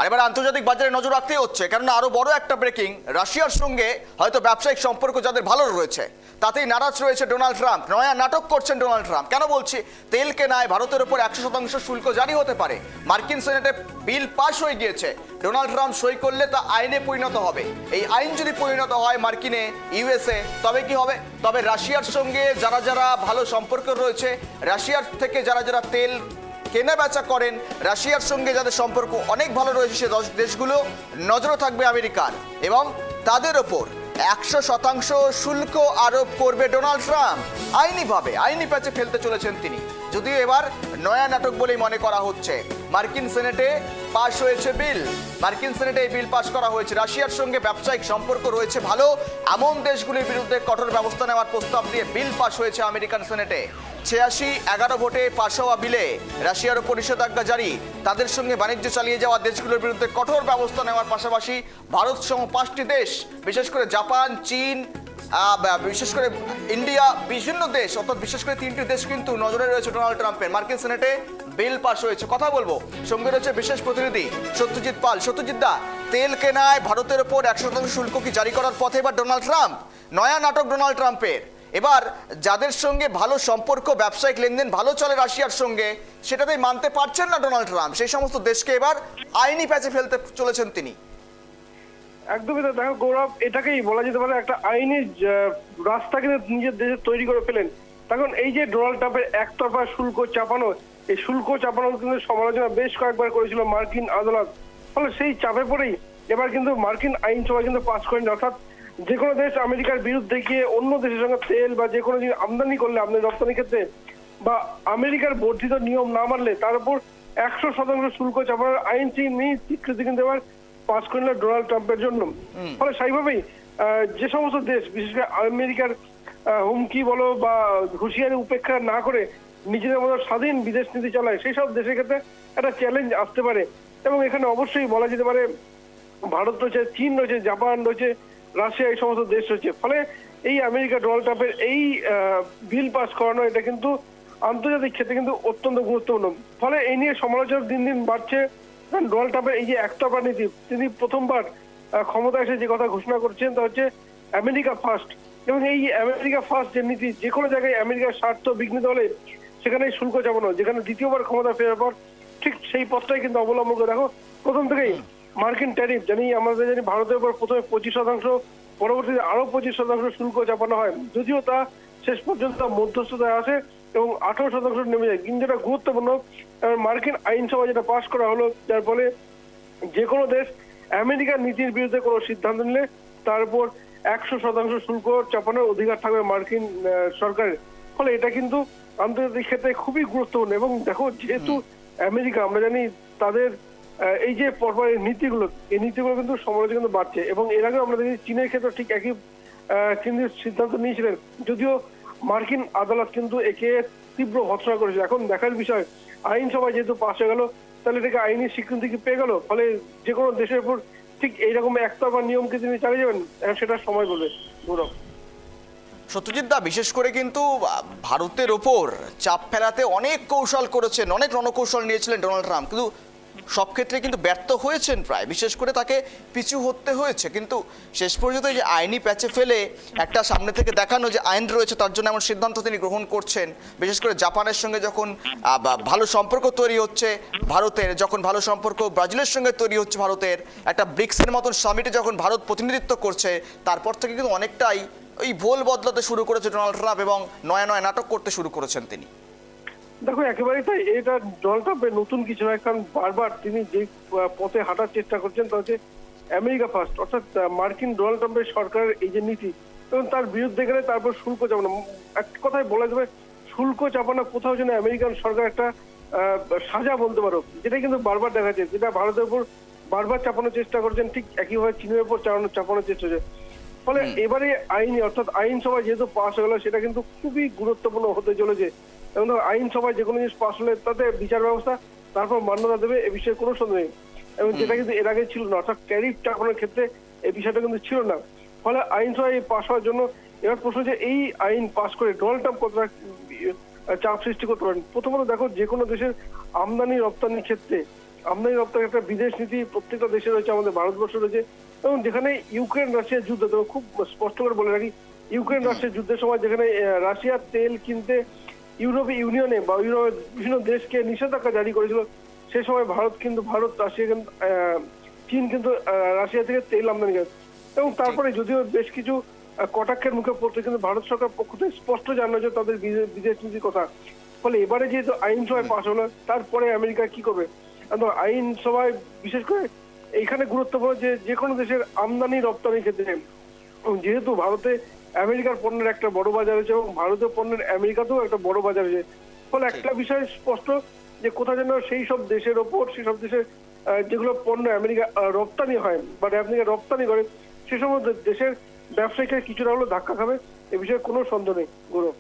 আর এবার আন্তর্জাতিক বাজারে নজর রাখতে হচ্ছে, কেননা আরো বড় একটা ব্রেকিং, রাশিয়ার সঙ্গে হয়তো ব্যবসায়িক সম্পর্ক যাদের ভালো রয়েছে তাতেই নারাজ রয়েছে ডোনাল্ড ট্রাম্প। নয়া নাটক করছেন ডোনাল্ড ট্রাম্প। কেন বলছি? তেল কেনায় ভারতের উপর 100% শুল্ক জারি হতে পারে। মার্কিন সেনেটে বিল পাশ হয়ে গিয়েছে, ডোনাল্ড ট্রাম্প সই করলে তা আইনে পরিণত হবে। এই আইন যদি পরিণত হয় মার্কিনে, ইউএসএ, তবে কি হবে? তবে রাশিয়ার সঙ্গে যারা যারা ভালো সম্পর্ক রয়েছে, রাশিয়ার থেকে যারা যারা তেল কেনা বেচা করেন, রাশিয়ার সঙ্গে যাদের সম্পর্ক অনেক ভালো রয়েছে সে দেশগুলো নজরে থাকবে আমেরিকার, এবং তাদের ওপর 100% শুল্ক আরোপ করবে ডোনাল্ড ট্রাম্প। আইনিভাবে আইনি প্যাচে ফেলতে চলেছেন তিনি, যদিও এবার নয়া নাটক বলেই মনে করা হচ্ছে। মার্কিন সেনেটে পাশ হয়েছে বিল, মার্কিন সেনেটে এই বিল পাশ করা হয়েছে। রাশিয়ার সঙ্গে ব্যবসায়িক সম্পর্ক রয়েছে ভালো এমন দেশগুলির বিরুদ্ধে কঠোর ব্যবস্থা নেওয়ার প্রস্তাব দিয়ে বিল পাশ হয়েছে আমেরিকান সেনেটে। 86-11 ভোটে পাশ হওয়া বিলে রাশিয়ার উপর নিষেধাজ্ঞা জারি, তাদের সঙ্গে বাণিজ্য চালিয়ে যাওয়া দেশগুলোর বিরুদ্ধে কঠোর ব্যবস্থা নেওয়ার পাশাপাশি ভারত সহ 5টি দেশ, বিশেষ করে জাপান, চীন, বিশেষ করে ইন্ডিয়া, বিভিন্ন দেশ, অর্থাৎ বিশেষ করে 3টি দেশ কিন্তু নজরে রয়েছে ডোনাল্ড ট্রাম্পের। মার্কিন সেনেটে বিল পাশ হয়েছে। কথা বলবো, সঙ্গে রয়েছে বিশেষ প্রতিনিধি সত্যজিৎ পাল। সত্যজিৎ দা, তেল কেনায় ভারতের ওপর 100% শুল্ক কি জারি করার পথে এবার ডোনাল্ড ট্রাম্প? নয়া নাটক ডোনাল্ড ট্রাম্পের। এবার যাদের সঙ্গে ভালো সম্পর্ক, ব্যবসায়িক লেনদেন ভালো চলে রাশিয়ার সঙ্গে, সেটাতেই মানতে পারছেন না ডোনাল্ড ট্রাম্প। সেই সমস্ত দেশকে এবার আইনি প্যাচে ফেলতে চলেছেন তিনি। একদমই তো। দেখো গৌরব, এটাকেই বলা যেতে পারে একটা আইনি রাস্তা কিন্তু নিজের দেশে তৈরি করে ফেলেন। তখন এই যে ডোনাল্ড ট্রাম্পের একতরফা শুল্ক চাপানো, এই শুল্ক চাপানো কিন্তু সমালোচনা বেশ কয়েকবার করেছিল মার্কিন আদালত। ফলে সেই চাপে পড়েই এবার কিন্তু মার্কিন আইনসভা কিন্তু পাস করেন, অর্থাৎ যে কোনো দেশ আমেরিকার বিরুদ্ধে গিয়ে অন্য দেশের সঙ্গে তেল বা যে কোনো জিনিস আমদানি করলে, আমদানি রপ্তানি ক্ষেত্রে বা আমেরিকার বর্ধিত নিয়ম না মানলে তার উপর 100% শুল্ক চাপানোর আইন স্বীকৃতি কিন্তু এবার পাস করল ডোনাল্ড ট্রাম্পের জন্য। ফলে সেইভাবেই যে সমস্ত দেশ, বিশেষ করে আমেরিকার হুমকি বলো বা হুঁশিয়ারি উপেক্ষা না করে নিজেদের মতো স্বাধীন বিদেশ নীতি চালায়, সেই সব দেশের ক্ষেত্রে একটা চ্যালেঞ্জ আসতে পারে। এবং এখানে অবশ্যই বলা যেতে পারে ভারত রয়েছে, চীন রয়েছে, জাপান রয়েছে, রাশিয়া, এই সমস্ত দেশ রয়েছে। ফলে এই আমেরিকা ডোনাল্ড ট্রাম্পের এই বিল পাস করানো, এটা কিন্তু আন্তর্জাতিক ক্ষেত্রে কিন্তু অত্যন্ত গুরুত্বপূর্ণ। ফলে এই নিয়ে সমালোচনা দিন দিন বাড়ছে। ডোনাল্ড ট্রাম্পের এই যে একতরফা নীতি, তিনি প্রথমবার ক্ষমতায় এসে যে কথা ঘোষণা করছেন তা হচ্ছে আমেরিকা ফার্স্ট। এবং এই আমেরিকা ফার্স্ট যে নীতি, যে কোনো জায়গায় আমেরিকার স্বার্থ বিঘ্নিত হলে সেখানে শুল্ক চাপানো, যেখানে দ্বিতীয়বার ক্ষমতা ফেরার পর ঠিক সেই পথটাই কিন্তু অবলম্বন করে। দেখো প্রথম থেকেই মার্কিন ট্যারিফ আমরা জানি ভারতের উপর প্রথমে 25%, পরবর্তীতে আরো 25% শুল্ক চাপানো হয়, যদিও তা শেষ পর্যন্ত মধ্যস্থতায় আসে এবং 18% নেমে যায়। কিন্তু যেটা গুরুত্বপূর্ণ, মার্কিন আইনসভা যেটা পাশ করা হলো, যার ফলে যে কোনো দেশ আমেরিকার নীতির বিরুদ্ধে কোনো সিদ্ধান্ত নিলে তার উপর 100% শুল্ক চাপানোর অধিকার থাকবে মার্কিন সরকারের। ফলে এটা কিন্তু আন্তর্জাতিক ক্ষেত্রে খুবই গুরুত্বপূর্ণ। এবং দেখো, যেহেতু আমেরিকা, আমরা জানি তাদের এই যে পরপরের নীতিগুলো, এই নীতিগুলো কিন্তু সমালোচনা কিন্তু বাড়ছে। এবং এর আগে আমরা দেখি চীনের ক্ষেত্রে ঠিক একই কিন্তু সিদ্ধান্ত নিয়েছিলেন, যদিও মার্কিন আদালত কিন্তু একে তীব্র ভৎসনা করেছে। এখন দেখার বিষয়, আইনসভায় যেহেতু পাশ হয়ে গেল, তাহলে এটাকে আইনি স্বীকৃতি কি পেয়ে গেল? ফলে যে কোনো দেশের উপর ঠিক এইরকম একতরফা নিয়ম কি তিনি চালিয়ে যাবেন, সেটা সময় বলবে। গৌরব, সত্যজিৎ দা, বিশেষ করে কিন্তু ভারতের ওপর চাপ ফেলাতে অনেক কৌশল করেছেন, অনেক রণকৌশল নিয়েছিলেন ডোনাল্ড ট্রাম্প, কিন্তু সব ক্ষেত্রে কিন্তু ব্যর্থ হয়েছেন প্রায়। বিশেষ করে তাকে পিছু হতে হয়েছে, কিন্তু শেষ পর্যন্ত যে আইনি প্যাচে ফেলে একটা সামনে থেকে দেখানো যে আইন রয়েছে, তার জন্য এমন সিদ্ধান্ত তিনি গ্রহণ করছেন। বিশেষ করে জাপানের সঙ্গে যখন ভালো সম্পর্ক তৈরি হচ্ছে ভারতের, যখন ভালো সম্পর্ক ব্রাজিলের সঙ্গে তৈরি হচ্ছে ভারতের, একটা ব্রিক্সের মতন সামিটে যখন ভারত প্রতিনিধিত্ব করছে, তারপর থেকে কিন্তু অনেকটাই ওই ভোল বদলাতে শুরু করেছে ডোনাল্ড ট্রাম্প এবং নয়া নয়া নাটক করতে শুরু করেছেন তিনি। দেখো একেবারেই তাই। এটা ডোনাল্ড ট্রাম্পের নতুন কিছু নয়, কারণ বারবার তিনি যে পথে হাঁটার চেষ্টা করছেন তা হচ্ছে আমেরিকা ফার্স্ট, অর্থাৎ মার্কিন ডোনাল্ড ট্রাম্পের সরকারের এই যে নীতি, এবং তার বিরুদ্ধে গেলে তারপর শুল্ক চাপানো। এক কথায় বলা যাবে, শুল্ক চাপানো কোথাও যেন আমেরিকান সরকার একটা সাজা বলতে পারো, যেটা কিন্তু বারবার দেখা যায়, যেটা ভারতের উপর বারবার চাপানোর চেষ্টা করছেন, ঠিক একইভাবে চীনের উপর চাপানোর চেষ্টা হচ্ছে। ফলে এবারে আইনি, অর্থাৎ আইনসভায় যেহেতু পাশ হয়ে গেল, সেটা কিন্তু খুবই গুরুত্বপূর্ণ হতে চলেছে। এবং আইনসভায় যে কোনো জিনিস পাশ হলে তাতে বিচার ব্যবস্থা তারপর মান্যতা দেবে, এ বিষয়ে কোনো সন্দেহ নেই। এবং যেটা কিন্তু এর আগে ছিল না, অর্থাৎ ট্যারিফ চাপানোর ক্ষেত্রে এই বিষয়টা কিন্তু ছিল না। ফলে আইনসভায় পাশ হওয়ার জন্য এবার প্রশ্ন যে এই আইন পাশ করে ডোনাল্ড ট্রাম্প কতটা চাপ সৃষ্টি করতে পারেন। প্রথমত দেখো, যে কোনো দেশের আমদানি রপ্তানির ক্ষেত্রে আমদানি রপ্তানি একটা বিদেশ নীতি প্রত্যেকটা দেশে রয়েছে, আমাদের ভারতবর্ষ রয়েছে। এবং যেখানে ইউক্রেন রাশিয়ার যুদ্ধ, তো খুব স্পষ্ট করে বলে রাখি, ইউক্রেন রাশিয়ার যুদ্ধের সময় যেখানে রাশিয়ার তেল কিনতে ইউরোপীয় ইউনিয়নে বা ইউরোপের বিভিন্ন দেশকে নিষেধাজ্ঞা জারি করেছিল, সে সময় চীন কিন্তু রাশিয়া থেকে তেল আমদানি করে। এবং তারপরে যদিও বেশ কিছু কটাক্ষের মুখে পড়তে, কিন্তু ভারত সরকার পক্ষ থেকে স্পষ্ট জানানো যে তাদের বিদেশ নীতির কথা। ফলে এবারে যেহেতু আইনসভায় পাশ হলো, তারপরে আমেরিকা কি করবে? আইনসভায় বিশেষ করে এইখানে গুরুত্বপূর্ণ যে কোনো দেশের আমদানি রপ্তানির ক্ষেত্রে, যেহেতু ভারতে আমেরিকার পণ্যের একটা বড় বাজার আছে এবং ভারতীয় পণ্যের আমেরিকাতেও একটা বড় বাজার আছে। ফলে একটা বিষয় স্পষ্ট যে কোথাও যেন সেই সব দেশের ওপর, সেই সব দেশের যেগুলো পণ্য আমেরিকা রপ্তানি হয় বা আমেরিকা রপ্তানি করে, সে সমস্ত দেশের ব্যবসায়ীরা কিছুটা হলেও ধাক্কা খাবে, এ বিষয়ে কোনো সন্দেহ নেই। গৌরব,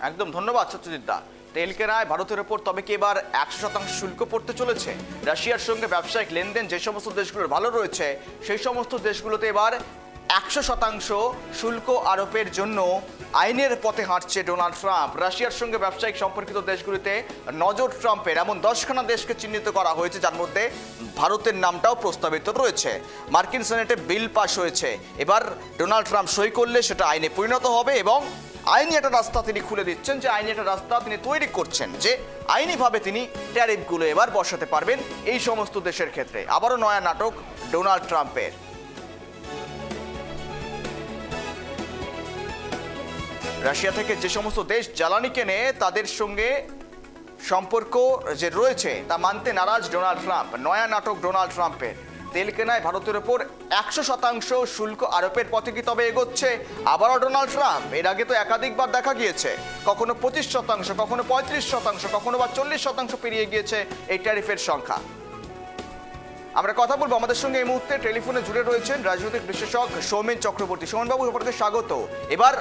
একদম ধন্যবাদ সত্যজিৎ দা। তেল কেনায় ভারতের ওপর তবে কি এবার 100% শুল্ক পড়তে চলেছে? রাশিয়ার সঙ্গে ব্যবসায়িক লেনদেন যে সমস্ত দেশগুলোর ভালো রয়েছে, সেই সমস্ত দেশগুলোতে এবার 100% শুল্ক আরোপের জন্য আইনের পথে হাঁটছে ডোনাল্ড ট্রাম্প। রাশিয়ার সঙ্গে ব্যবসায়িক সম্পর্কিত দেশগুলিতে নজর ট্রাম্পের, এমন 10খানা দেশকে চিহ্নিত করা হয়েছে, যার মধ্যে ভারতের নামটাও প্রস্তাবিত রয়েছে। মার্কিন সেনেটে বিল পাশ হয়েছে, এবার ডোনাল্ড ট্রাম্প সই করলে সেটা আইনে পরিণত হবে এবং আইনি একটা রাস্তা তিনি খুলে দিচ্ছেন, যে আইনি একটা রাস্তা তিনি তৈরি করছেন, যে আইনিভাবে তিনি ট্যারিফগুলো এবার বসাতে পারবেন এই সমস্ত দেশের ক্ষেত্রে। আবারও নয়া নাটক ডোনাল্ড ট্রাম্পের। রাশিয়া থেকে যে সমস্ত দেশ জ্বালানি কেনে, তাদের সঙ্গে সম্পর্ক যে রয়েছে তা মানতে নারাজ ডোনাল্ড ট্রাম্প। নয়া নাটক ডোনাল্ড ট্রাম্পের। তেল কেনায় ভারতের ওপর 100% শুল্ক আরোপের পথে কি তবে এগোচ্ছে আবারও ডোনাল্ড ট্রাম্প? এর আগে তো একাধিকবার দেখা গিয়েছে, কখনো 25%, কখনো 35%, কখনো বা 40% পেরিয়ে গিয়েছে এই ট্যারিফের সংখ্যা। আমরা কথা বলবো, আমাদের সঙ্গে এই মুহূর্তে টেলিফোনে জুড়ে রয়েছেন রাজনৈতিক বিশ্লেষক সৌমেন চক্রবর্তী। সৌমেনবাবু, আপনাকে স্বাগত। এবার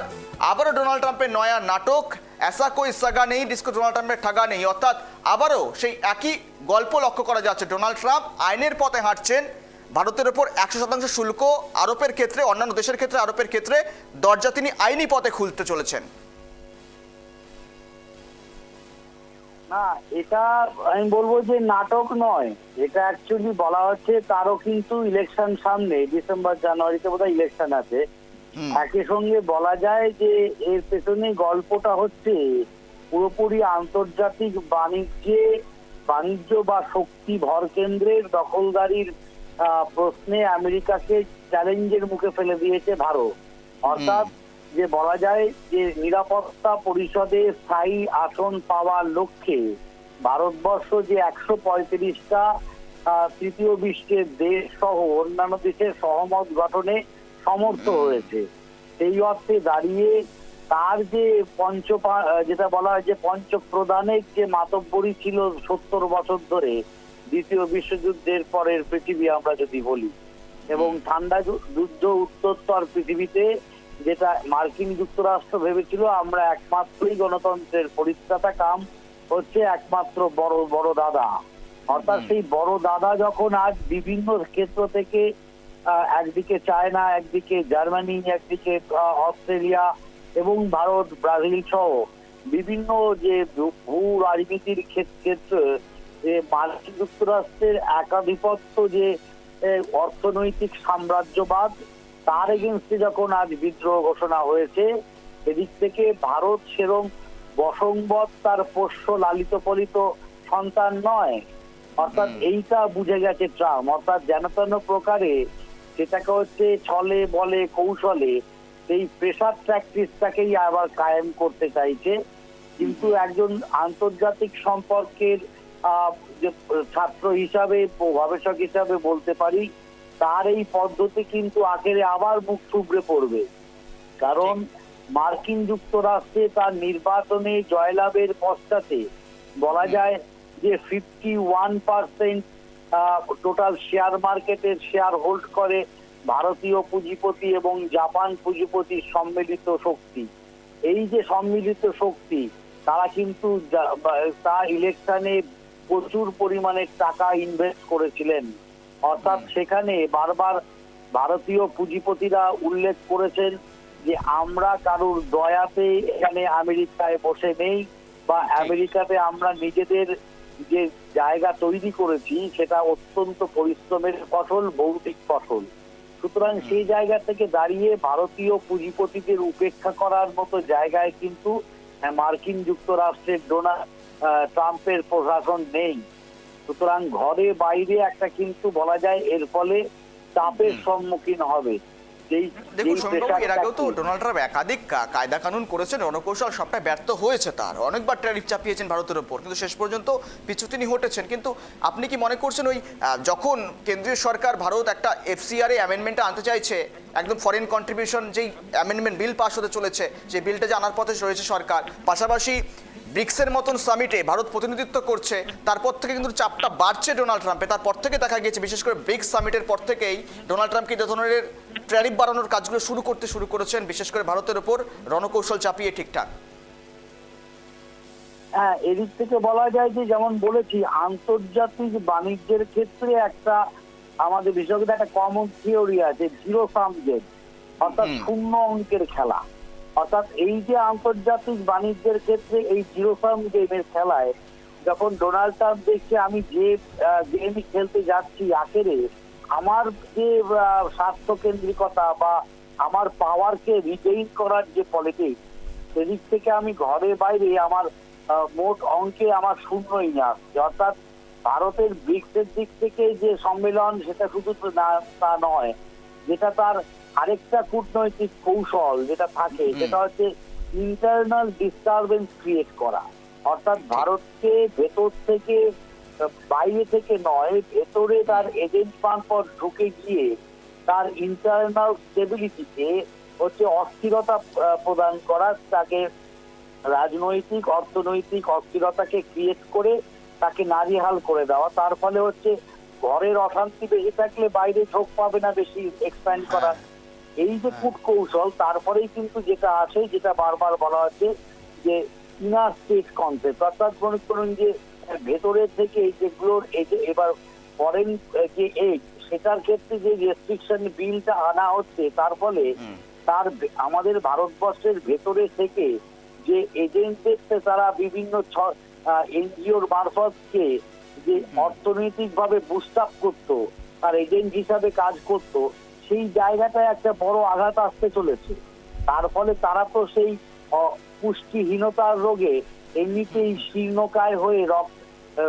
আবারও ডোনাল্ড ট্রাম্পের নয়া নাটক, ऐसा कोई सगा नहीं जिसको ডোনাল্ড ট্রাম্পের ঠগা নেই, অর্থাৎ আবারও সেই একই গল্প লক্ষ্য করা যাচ্ছে। ডোনাল্ড ট্রাম্প আইনের পথে হাঁটছেন, ভারতের ওপর 100% শুল্ক আরোপের ক্ষেত্রে, অন্যান্য দেশের ক্ষেত্রে আরোপের ক্ষেত্রে দরজা তিনি আইনি পথে খুলতে চলেছেন। না, এটা আমি বলবো যে নাটক নয়, এটা অ্যাকচুয়ালি বলা হচ্ছে। তারও কিন্তু ইলেকশন সামনে, ডিসেম্বর জানুয়ারিতে বোধহয় ইলেকশন আছে। একই সঙ্গে বলা যায় যে এর পেছনে গল্পটা হচ্ছে পুরোপুরি আন্তর্জাতিক বাণিজ্য বা শক্তি ভরকেন্দ্রের দখলদারির প্রশ্নে আমেরিকাকে চ্যালেঞ্জের মুখে ফেলে দিয়েছে ভারত। অর্থাৎ যে বলা যায় যে নিরাপত্তা পরিষদে স্থায়ী আসন পাওয়ার লক্ষ্যে ভারতবর্ষ যে 135টা তৃতীয় বিশ্বের দেশ সহ অন্যান্য দেশের সহমত গঠনে সমর্থ হয়েছে, সেই অর্থে দাঁড়িয়ে তার যে যেটা বলা হয় যে পঞ্চপ্রধানের যে মাতব্বরী ছিল 70 বছর ধরে, দ্বিতীয় বিশ্বযুদ্ধের পরের পৃথিবী আমরা যদি বলি, এবং ঠান্ডা যুদ্ধ উত্তরোত্তর পৃথিবীতে যেটা মার্কিন যুক্তরাষ্ট্র ভেবেছিল আমরা একমাত্রই গণতন্ত্রের পরিত্রাতা, কাম হচ্ছে একমাত্র বড় দাদা। অর্থাৎ সেই বড় দাদা যখন আজ বিভিন্ন ক্ষেত্র থেকে, একদিকে চায়না, একদিকে জার্মানি, একদিকে অস্ট্রেলিয়া এবং ভারত, ব্রাজিল সহ বিভিন্ন যে ভূ রাজনীতির ক্ষেত্রে মার্কিন যুক্তরাষ্ট্রের একাধিপত্য, যে অর্থনৈতিক সাম্রাজ্যবাদ, তার এগেনস্টে যখন আজ বিদ্রোহ ঘোষণা হয়েছে, এদিক থেকে ভারত সেরম বসংবৎ তার পোষ্য লালিত পালিত সন্তান নয়। অর্থাৎ এইটা বুঝে গেছে ট্রাম্প। অর্থাৎ যেন তেন প্রকারে সেটাকে হচ্ছে ছলে বলে কৌশলে এই প্রেসার প্র্যাকটিসটাকেই আবার কায়েম করতে চাইছে। কিন্তু একজন আন্তর্জাতিক সম্পর্কের যে ছাত্র হিসাবে, গবেষক হিসাবে বলতে পারি, তার এই পদ্ধতি কিন্তু আখেরে আবার মুখ থুবড়ে পড়বে। কারণ মার্কিন যুক্তরাষ্ট্রে তার নির্বাচনে জয়লাভের পশ্চাতে বলা যায় যে 51% টোটাল শেয়ার মার্কেটের শেয়ার হোল্ড করে ভারতীয় পুঁজিপতি এবং জাপান পুঁজিপতির সম্মিলিত শক্তি। এই যে সম্মিলিত শক্তি, তারা কিন্তু তার ইলেকশনে প্রচুর পরিমাণে টাকা ইনভেস্ট করেছিলেন। অর্থাৎ সেখানে বারবার ভারতীয় পুঁজিপতিরা উল্লেখ করেছেন যে আমরা কারোর দয়াতে এখানে আমেরিকায় বসে নেই, বা আমেরিকাতে আমরা নিজেদের যে জায়গা তৈরি করেছি সেটা অত্যন্ত পরিশ্রমের ফসল, ভৌতিক ফসল। সুতরাং সেই জায়গা থেকে দাঁড়িয়ে ভারতীয় পুঁজিপতিদের উপেক্ষা করার মতো জায়গায় কিন্তু মার্কিন যুক্তরাষ্ট্রের ডোনাল্ড ট্রাম্পের প্রশাসন নেই। সুতরাং ঘরে বাইরে একটা কিন্তু বলা যায় এর ফলে চাপের সম্মুখীন হবে। দেখুন সোমেনবাবু, এর আগেও তো ডোনাল্ড ট্রাম্প একাধিক কায়দা কানুন করেছেন, রণকৌশল সবটাই ব্যর্থ হয়েছে তার। অনেকবার ট্যারিফ চাপিয়েছেন ভারতের ওপর, কিন্তু শেষ পর্যন্ত পিছু তিনি হটেছেন। কিন্তু আপনি কি মনে করছেন ওই যখন কেন্দ্রীয় সরকার ভারত একটা এফসিআর অ্যামেন্ডমেন্টটা আনতে চাইছে, একদম ফরেন কন্ট্রিবিউশন যেই অ্যামেন্ডমেন্ট বিল পাস হতে চলেছে, যে বিলটা যে আনার পথে রয়েছে সরকার, পাশাপাশি ব্রিক্সের মতন সামিটে ভারত প্রতিনিধিত্ব করছে, তারপর থেকে কিন্তু চাপটা বাড়ছে ডোনাল্ড ট্রাম্পে। তারপর থেকে দেখা গিয়েছে, বিশেষ করে ব্রিক্স সামিটের পর থেকেই ডোনাল্ড ট্রাম্পকে যে ধরনের ট্যারিফ বাড়ানোর কাজগুলো শুরু করেছেন, বিশেষ করে ভারতের ওপর রণকৌশল চাপিয়ে ঠিকঠাক। হ্যাঁ, এদিক থেকে বলা যায় যে যেমন বলেছি, আন্তর্জাতিক বাণিজ্যের ক্ষেত্রে একটা আমাদের বিশেষজ্ঞদের একটা কমন থিওরি আছে, জিরো সাম গেম, অর্থাৎ শূন্য অঙ্কের খেলা। অর্থাৎ এই যে আন্তর্জাতিক বাণিজ্যের ক্ষেত্রে এই জিরো সাম গেমের খেলায় যখন ডোনাল্ড ট্রাম্প দেখছে আমি যে গেম খেলতে যাচ্ছি আখেরে আমার যে স্বাস্থ্য কেন্দ্রিকতা বা আমার পাওয়ারকে রিটেইন করার যে পলিটিক্স, সেদিক থেকে আমি ঘরে বাইরে আমার মোট অঙ্কে আমার শূন্যই না আসছে। অর্থাৎ ভারতের ব্রিক্সের দিক থেকে যে সম্মেলন সেটা শুধু তা নয়, যেটা তার আরেকটা কূটনৈতিক কৌশল যেটা থাকে সেটা হচ্ছে ইন্টারনাল ডিস্টারবেন্স ক্রিয়েট করা। অর্থাৎ ভারতকে ভেতর থেকে, বাইরে থেকে নয়, ভেতরে তার এজেন্ট মারফত ঢুকে গিয়ে তার ইন্টারনাল স্টেবিলিটিতে হচ্ছে অস্থিরতা প্রদান করা, তাকে রাজনৈতিক অর্থনৈতিক অস্থিরতাকে ক্রিয়েট করে তাকে নাজেহাল করে দেওয়া। তার ফলে হচ্ছে ঘরের অশান্তি বেশি থাকলে বাইরে ঝোঁক পাবে না বেশি এক্সপ্যান্ড করার। এই যে কূটকৌশল, তারপরেই কিন্তু যেটা আসে, যেটা বারবার বলা হচ্ছে যে ইনার স্টেট কনসেপ্ট, অর্থাৎ মনে করুন যে ভেতরের থেকে যেগুলোর এই যে এবার ফরেন যে এইড, সেটার ক্ষেত্রে যে রেস্ট্রিকশন বিলটা আনা হচ্ছে, তার ফলে তার আমাদের ভারতবর্ষের ভেতরে থেকে যে এজেন্টদের তারা বিভিন্ন এনজিওর মারফতকে যে অর্থনৈতিক ভাবে বুস্ট আপ করতো, তার এজেন্ট হিসাবে কাজ করত, সেই জায়গাটায় একটা বড় আঘাত আসতে চলেছে। তার ফলে তারা তো সেই পুষ্টিহীনতার রোগে এমনিতেই শীর্ণকায় হয়ে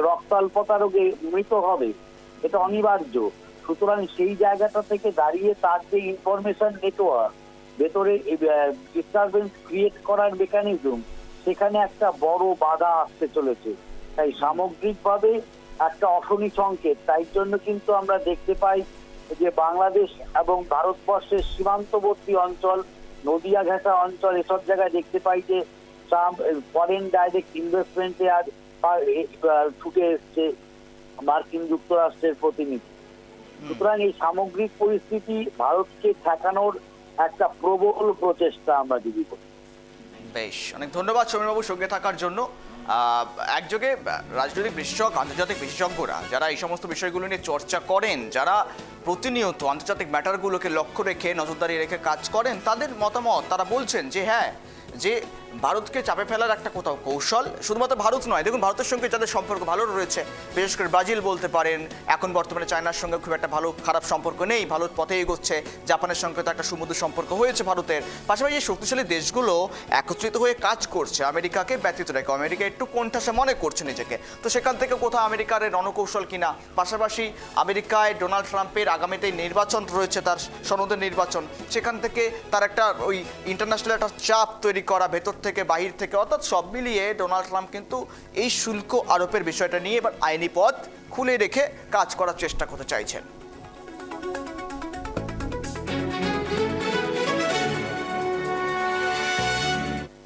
রক্তাল্পতা রোগে মৃত হবে, এটা অনিবার্য। সুতরাং সেই জায়গাটা থেকে দাঁড়িয়ে তার যে ইনফরমেশন নেটওয়ার্ক, ভেতরে ডিস্টারবেন্স ক্রিয়েট করার মেকানিজম, সেখানে একটা বড় বাধা আসতে চলেছে। তাই সামগ্রিকভাবে একটা অশনি সংকেত। তাই জন্য কিন্তু আমরা দেখতে পাই যে বাংলাদেশ এবং ভারতবর্ষের সীমান্তবর্তী অঞ্চল, নদিয়া ঘেঁষা অঞ্চল, এসব জায়গায় দেখতে পাই যে ফরেন ডাইরেক্ট ইনভেস্টমেন্টে আর ছুটে এসছে মার্কিন যুক্তরাষ্ট্রের প্রতিনিধি। সুতরাং এই সামগ্রিক পরিস্থিতি ভারতকে ঠেকানোর একটা প্রবল প্রচেষ্টা আমরা যদি করি। বেশ, অনেক ধন্যবাদ সৌমেনবাবু সঙ্গে থাকার জন্য। একযোগে রাজনৈতিক বিশেষজ্ঞ, আন্তর্জাতিক বিশেষজ্ঞরা যারা এই সমস্ত বিষয়গুলো নিয়ে চর্চা করেন, যারা প্রতিনিয়ত আন্তর্জাতিক ম্যাটারগুলোকে লক্ষ্য রেখে নজরদারি রেখে কাজ করেন, তাদের মতামত তারা বলছেন যে হ্যাঁ, যে ভারতকে চাপে ফেলার একটা কোথাও কৌশল, শুধুমাত্র ভারত নয়, দেখুন ভারতের সঙ্গে যাদের সম্পর্ক ভালো রয়েছে, বিশেষ করে ব্রাজিল বলতে পারেন, এখন বর্তমানে চায়নার সঙ্গে খুব একটা ভালো খারাপ সম্পর্ক নেই, ভারত পথে এগোচ্ছে, জাপানের সঙ্গে তো একটা সুমধুর সম্পর্ক হয়েছে ভারতের। পাশাপাশি এই শক্তিশালী দেশগুলো একত্রিত হয়ে কাজ করছে আমেরিকাকে ব্যতীত রেখে। আমেরিকা একটু কোণঠাসা মনে করছে নিজেকে, তো সেখান থেকে কোথাও আমেরিকার রণকৌশল কিনা, পাশাপাশি আমেরিকায় ডোনাল্ড ট্রাম্পের আগামীতে নির্বাচন রয়েছে, তার সনদের নির্বাচন, সেখান থেকে তার একটা ওই ইন্টারন্যাশনাল একটা চাপ তৈরি করা ভেতর থেকে বাহির থেকে, অর্থাৎ সব মিলিয়ে ডোনাল্ড ট্রাম্প কিন্তু এই শুল্ক আরোপের বিষয়টা নিয়ে এবার আইনি পথ খুলে রেখে কাজ করার চেষ্টা করতে চাইছেন।